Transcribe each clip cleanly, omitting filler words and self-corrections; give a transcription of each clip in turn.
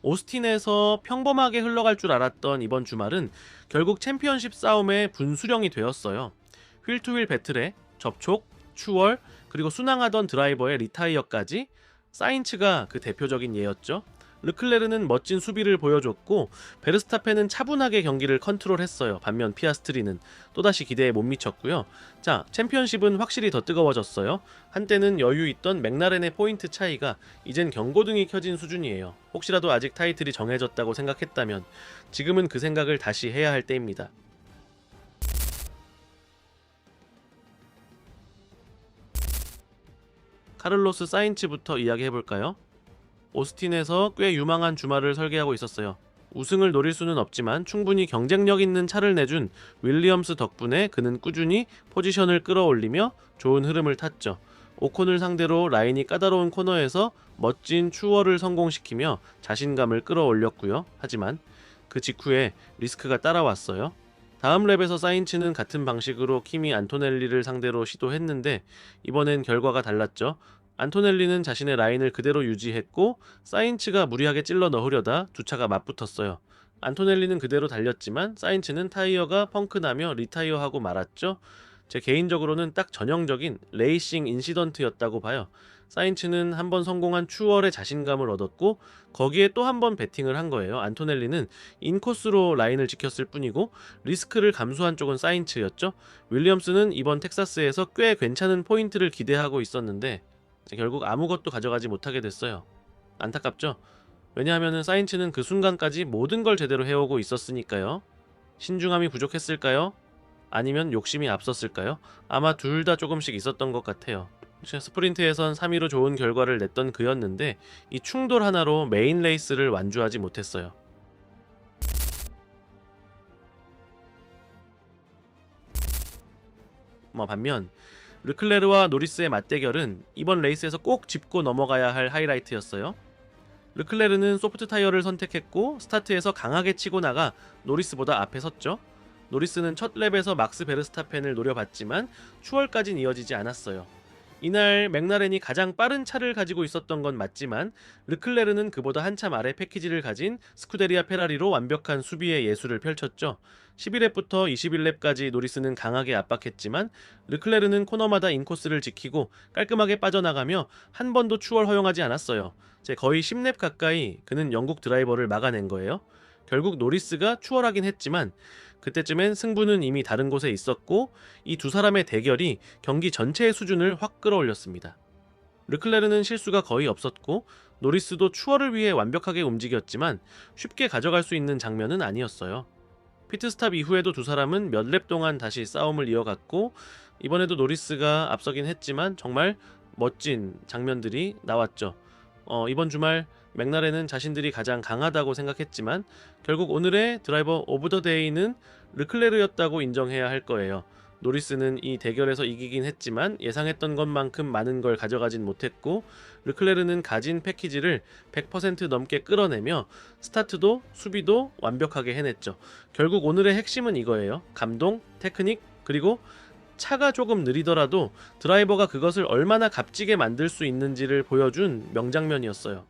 오스틴에서 평범하게 흘러갈 줄 알았던 이번 주말은 결국 챔피언십 싸움의 분수령이 되었어요. 휠 투 휠 배틀에 접촉, 추월, 그리고 순항하던 드라이버의 리타이어까지 사인츠가 그 대표적인 예였죠. 르클레르는 멋진 수비를 보여줬고 베르스타펜은 차분하게 경기를 컨트롤했어요. 반면 피아스트리는 또다시 기대에 못 미쳤고요. 자, 챔피언십은 확실히 더 뜨거워졌어요. 한때는 여유 있던 맥라렌의 포인트 차이가 이젠 경고등이 켜진 수준이에요. 혹시라도 아직 타이틀이 정해졌다고 생각했다면 지금은 그 생각을 다시 해야 할 때입니다. 카를로스 사인츠부터 이야기해볼까요? 오스틴에서 꽤 유망한 주말을 설계하고 있었어요. 우승을 노릴 수는 없지만 충분히 경쟁력 있는 차를 내준 윌리엄스 덕분에 그는 꾸준히 포지션을 끌어올리며 좋은 흐름을 탔죠. 오콘을 상대로 라인이 까다로운 코너에서 멋진 추월을 성공시키며 자신감을 끌어올렸고요. 하지만 그 직후에 리스크가 따라왔어요. 다음 랩에서 사인츠는 같은 방식으로 키미 안토넬리를 상대로 시도했는데 이번엔 결과가 달랐죠. 안토넬리는 자신의 라인을 그대로 유지했고 사인츠가 무리하게 찔러 넣으려다 두 차가 맞붙었어요. 안토넬리는 그대로 달렸지만 사인츠는 타이어가 펑크나며 리타이어하고 말았죠. 제 개인적으로는 딱 전형적인 레이싱 인시던트였다고 봐요. 사인츠는 한 번 성공한 추월의 자신감을 얻었고 거기에 또 한 번 배팅을 한 거예요. 안토넬리는 인코스로 라인을 지켰을 뿐이고 리스크를 감수한 쪽은 사인츠였죠. 윌리엄스는 이번 텍사스에서 꽤 괜찮은 포인트를 기대하고 있었는데 결국 아무것도 가져가지 못하게 됐어요. 안타깝죠? 왜냐하면 사인츠는 그 순간까지 모든 걸 제대로 해오고 있었으니까요. 신중함이 부족했을까요? 아니면 욕심이 앞섰을까요? 아마 둘 다 조금씩 있었던 것 같아요. 스프린트에선 3위로 좋은 결과를 냈던 그였는데 이 충돌 하나로 메인 레이스를 완주하지 못했어요. 반면 르클레르와 노리스의 맞대결은 이번 레이스에서 꼭 짚고 넘어가야 할 하이라이트였어요. 르클레르는 소프트 타이어를 선택했고 스타트에서 강하게 치고 나가 노리스보다 앞에 섰죠. 노리스는 첫 랩에서 막스 베르스타펜을 노려봤지만 추월까진 이어지지 않았어요. 이날 맥라렌이 가장 빠른 차를 가지고 있었던 건 맞지만 르클레르는 그보다 한참 아래 패키지를 가진 스쿠데리아 페라리로 완벽한 수비의 예술을 펼쳤죠. 11랩부터 21랩까지 노리스는 강하게 압박했지만 르클레르는 코너마다 인코스를 지키고 깔끔하게 빠져나가며 한 번도 추월 허용하지 않았어요. 거의 10랩 가까이 그는 영국 드라이버를 막아낸 거예요. 결국 노리스가 추월하긴 했지만 그때쯤엔 승부는 이미 다른 곳에 있었고 이 두 사람의 대결이 경기 전체의 수준을 확 끌어올렸습니다. 르클레르는 실수가 거의 없었고 노리스도 추월을 위해 완벽하게 움직였지만 쉽게 가져갈 수 있는 장면은 아니었어요. 피트스탑 이후에도 두 사람은 몇 랩 동안 다시 싸움을 이어갔고 이번에도 노리스가 앞서긴 했지만 정말 멋진 장면들이 나왔죠. 이번 주말 맥라렌은 자신들이 가장 강하다고 생각했지만 결국 오늘의 드라이버 오브 더 데이는 르클레르였다고 인정해야 할 거예요. 노리스는 이 대결에서 이기긴 했지만 예상했던 것만큼 많은 걸 가져가진 못했고 르클레르는 가진 패키지를 100% 넘게 끌어내며 스타트도 수비도 완벽하게 해냈죠. 결국 오늘의 핵심은 이거예요. 감동, 테크닉, 그리고 차가 조금 느리더라도 드라이버가 그것을 얼마나 값지게 만들 수 있는지를 보여준 명장면이었어요.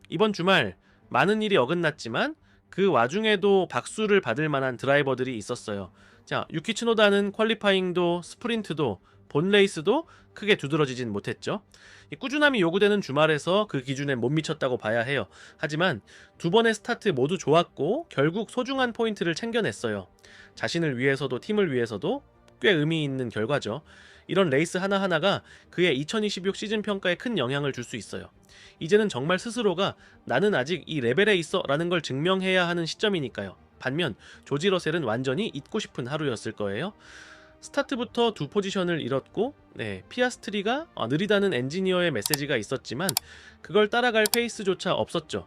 이번 주말 많은 일이 어긋났지만 그 와중에도 박수를 받을 만한 드라이버들이 있었어요. 자, 유키 츠노다는 퀄리파잉도 스프린트도 본 레이스도 크게 두드러지진 못했죠. 이 꾸준함이 요구되는 주말에서 그 기준에 못 미쳤다고 봐야 해요. 하지만 두 번의 스타트 모두 좋았고 결국 소중한 포인트를 챙겨냈어요. 자신을 위해서도 팀을 위해서도 꽤 의미 있는 결과죠. 이런 레이스 하나하나가 그의 2026 시즌 평가에 큰 영향을 줄 수 있어요. 이제는 정말 스스로가 나는 아직 이 레벨에 있어 라는 걸 증명해야 하는 시점이니까요. 반면 조지 러셀은 완전히 잊고 싶은 하루였을 거예요. 스타트부터 두 포지션을 잃었고 피아스트리가 느리다는 엔지니어의 메시지가 있었지만 그걸 따라갈 페이스조차 없었죠.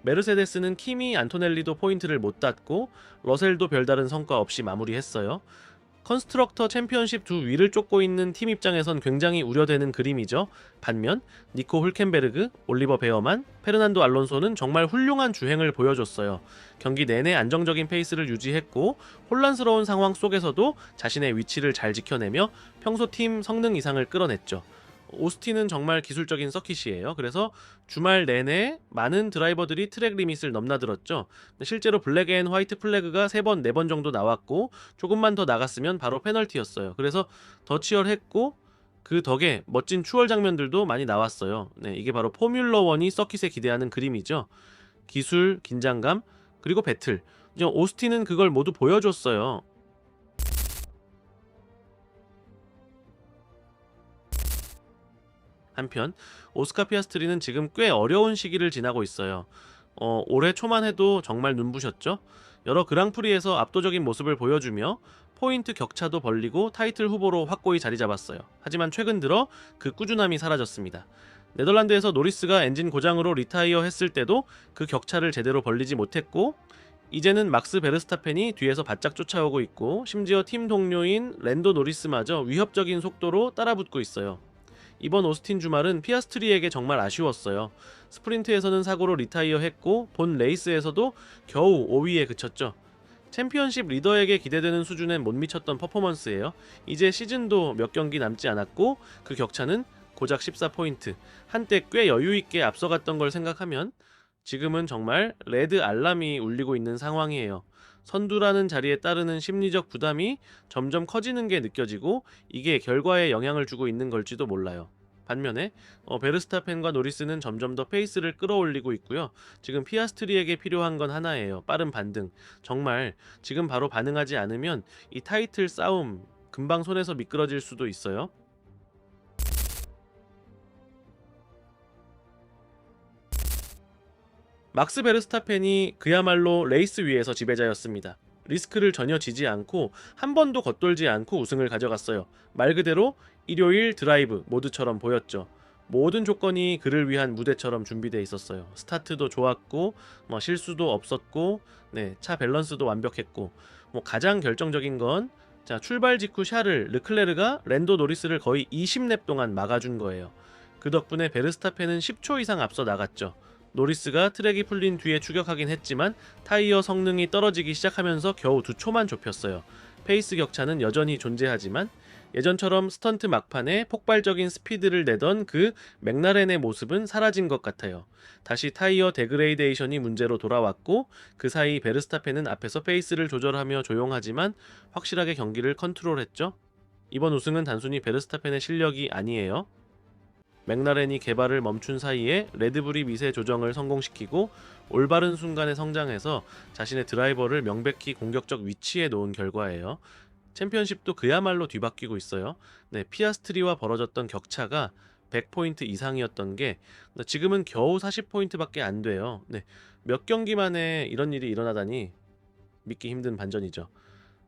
메르세데스는 키미 안토넬리도 포인트를 못 땄고 러셀도 별다른 성과 없이 마무리했어요. 컨스트럭터 챔피언십 두 위를 쫓고 있는 팀 입장에선 굉장히 우려되는 그림이죠. 반면 니코 훌켄베르그, 올리버 베어만, 페르난도 알론소는 정말 훌륭한 주행을 보여줬어요. 경기 내내 안정적인 페이스를 유지했고 혼란스러운 상황 속에서도 자신의 위치를 잘 지켜내며 평소 팀 성능 이상을 끌어냈죠. 오스틴은 정말 기술적인 서킷이에요. 그래서 주말 내내 많은 드라이버들이 트랙 리밋을 넘나들었죠. 실제로 블랙 앤 화이트 플래그가 3번, 4번 정도 나왔고 조금만 더 나갔으면 바로 페널티였어요. 그래서 더 치열했고 그 덕에 멋진 추월 장면들도 많이 나왔어요. 네, 이게 바로 포뮬러 1이 서킷에 기대하는 그림이죠. 기술, 긴장감, 그리고 배틀. 오스틴은 그걸 모두 보여줬어요. 한편 오스카 피아스트리는 지금 꽤 어려운 시기를 지나고 있어요. 올해 초만 해도 정말 눈부셨죠? 여러 그랑프리에서 압도적인 모습을 보여주며 포인트 격차도 벌리고 타이틀 후보로 확고히 자리 잡았어요. 하지만 최근 들어 그 꾸준함이 사라졌습니다. 네덜란드에서 노리스가 엔진 고장으로 리타이어 했을 때도 그 격차를 제대로 벌리지 못했고 이제는 막스 베르스타펜이 뒤에서 바짝 쫓아오고 있고 심지어 팀 동료인 랜도 노리스마저 위협적인 속도로 따라붙고 있어요. 이번 오스틴 주말은 피아스트리에게 정말 아쉬웠어요. 스프린트에서는 사고로 리타이어 했고 본 레이스에서도 겨우 5위에 그쳤죠. 챔피언십 리더에게 기대되는 수준엔 못 미쳤던 퍼포먼스예요. 이제 시즌도 몇 경기 남지 않았고 그 격차는 고작 14포인트. 한때 꽤 여유있게 앞서갔던 걸 생각하면 지금은 정말 레드 알람이 울리고 있는 상황이에요. 선두라는 자리에 따르는 심리적 부담이 점점 커지는 게 느껴지고 이게 결과에 영향을 주고 있는 걸지도 몰라요. 반면에 베르스타펜과 노리스는 점점 더 페이스를 끌어올리고 있고요. 지금 피아스트리에게 필요한 건 하나예요. 빠른 반등. 정말 지금 바로 반응하지 않으면 이 타이틀 싸움 금방 손에서 미끄러질 수도 있어요. 막스 베르스타펜이 그야말로 레이스 위에서 지배자였습니다. 리스크를 전혀 지지 않고 한 번도 겉돌지 않고 우승을 가져갔어요. 말 그대로 일요일 드라이브 모드처럼 보였죠. 모든 조건이 그를 위한 무대처럼 준비되어 있었어요. 스타트도 좋았고 실수도 없었고 차 밸런스도 완벽했고 가장 결정적인 건 출발 직후 샤를 르클레르가 랜도 노리스를 거의 20랩 동안 막아준 거예요. 그 덕분에 베르스타펜은 10초 이상 앞서 나갔죠. 노리스가 트랙이 풀린 뒤에 추격하긴 했지만 타이어 성능이 떨어지기 시작하면서 겨우 2초만 좁혔어요. 페이스 격차는 여전히 존재하지만 예전처럼 스턴트 막판에 폭발적인 스피드를 내던 그 맥라렌의 모습은 사라진 것 같아요. 다시 타이어 데그레이데이션이 문제로 돌아왔고 그 사이 베르스타펜은 앞에서 페이스를 조절하며 조용하지만 확실하게 경기를 컨트롤했죠. 이번 우승은 단순히 베르스타펜의 실력이 아니에요. 맥라렌이 개발을 멈춘 사이에 레드불이 미세 조정을 성공시키고 올바른 순간에 성장해서 자신의 드라이버를 명백히 공격적 위치에 놓은 결과예요. 챔피언십도 그야말로 뒤바뀌고 있어요. 피아스트리와 벌어졌던 격차가 100포인트 이상이었던 게 지금은 겨우 40포인트밖에 안 돼요. 몇 경기 만에 이런 일이 일어나다니 믿기 힘든 반전이죠.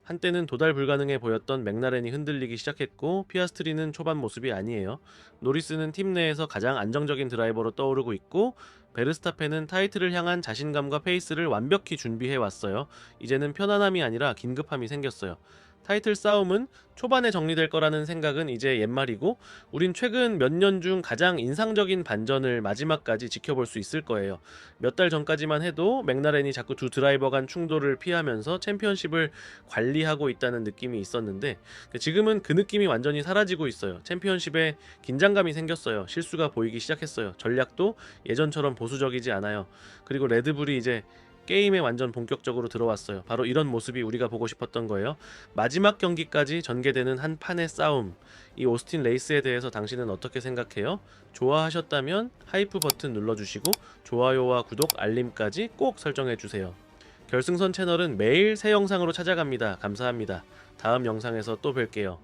한때는 도달 불가능해 보였던 맥라렌이 흔들리기 시작했고 피아스트리는 초반 모습이 아니에요. 노리스는 팀 내에서 가장 안정적인 드라이버로 떠오르고 있고 베르스타펜은 타이틀을 향한 자신감과 페이스를 완벽히 준비해 왔어요. 이제는 편안함이 아니라 긴급함이 생겼어요. 타이틀 싸움은 초반에 정리될 거라는 생각은 이제 옛말이고 우린 최근 몇 년 중 가장 인상적인 반전을 마지막까지 지켜볼 수 있을 거예요. 몇 달 전까지만 해도 맥라렌이 자꾸 두 드라이버 간 충돌을 피하면서 챔피언십을 관리하고 있다는 느낌이 있었는데 지금은 그 느낌이 완전히 사라지고 있어요. 챔피언십에 긴장감이 생겼어요. 실수가 보이기 시작했어요. 전략도 예전처럼 보수적이지 않아요. 그리고 레드불이 이제 게임에 완전 본격적으로 들어왔어요. 바로 이런 모습이 우리가 보고 싶었던 거예요. 마지막 경기까지 전개되는 한 판의 싸움. 이 오스틴 레이스에 대해서 당신은 어떻게 생각해요? 좋아하셨다면 하이프 버튼 눌러주시고 좋아요와 구독, 알림까지 꼭 설정해주세요. 결승선 채널은 매일 새 영상으로 찾아갑니다. 감사합니다. 다음 영상에서 또 뵐게요.